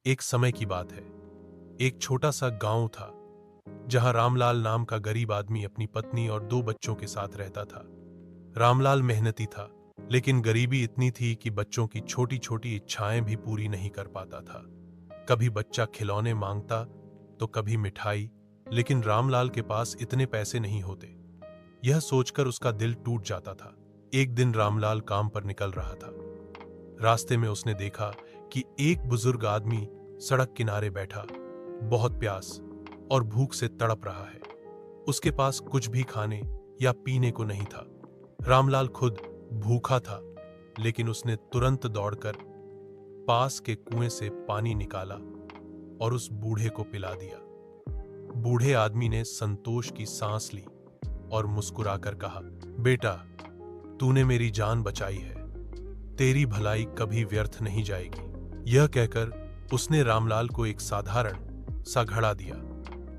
एक समय की बात है। एक छोटा सा गांव था जहां रामलाल नाम का गरीब आदमी अपनी पत्नी और 2 बच्चों के साथ रहता था। रामलाल मेहनती था, लेकिन गरीबी इतनी थी कि बच्चों की छोटी छोटी इच्छाएं भी पूरी नहीं कर पाता था। कभी बच्चा खिलौने मांगता तो कभी मिठाई, लेकिन रामलाल के पास इतने पैसे नहीं होते। यह सोचकर उसका दिल टूट जाता था। एक दिन रामलाल काम पर निकल रहा था। रास्ते में उसने देखा कि एक बुजुर्ग आदमी सड़क किनारे बैठा, बहुत प्यास और भूख से तड़प रहा है। उसके पास कुछ भी खाने या पीने को नहीं था। रामलाल खुद भूखा था, लेकिन उसने तुरंत दौड़कर पास के कुएं से पानी निकाला और उस बूढ़े को पिला दिया। बूढ़े आदमी ने संतोष की सांस ली और मुस्कुराकर कहा, बेटा, तूने मेरी जान बचाई है। तेरी भलाई कभी व्यर्थ नहीं जाएगी। यह कहकर उसने रामलाल को एक साधारण सा घड़ा दिया।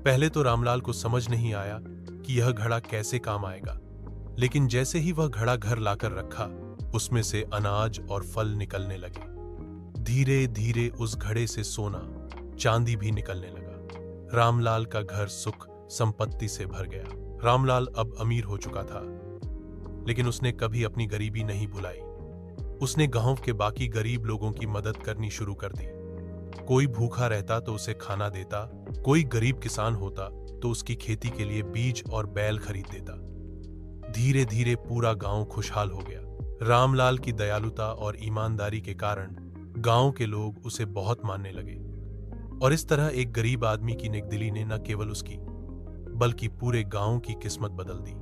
पहले तो रामलाल को समझ नहीं आया कि यह घड़ा कैसे काम आएगा, लेकिन जैसे ही वह घड़ा घर लाकर रखा, उसमें से अनाज और फल निकलने लगे। धीरे धीरे उस घड़े से सोना चांदी भी निकलने लगा। रामलाल का घर सुख संपत्ति से भर गया। रामलाल अब अमीर हो चुका था, लेकिन उसने कभी अपनी गरीबी नहीं भुलाई। उसने गांव के बाकी गरीब लोगों की मदद करनी शुरू कर दी। कोई भूखा रहता तो उसे खाना देता, कोई गरीब किसान होता तो उसकी खेती के लिए बीज और बैल खरीद देता। धीरे धीरे पूरा गांव खुशहाल हो गया। रामलाल की दयालुता और ईमानदारी के कारण गांव के लोग उसे बहुत मानने लगे, और इस तरह एक गरीब आदमी की नेकदिली ने न केवल उसकी बल्कि पूरे गांव की किस्मत बदल दी।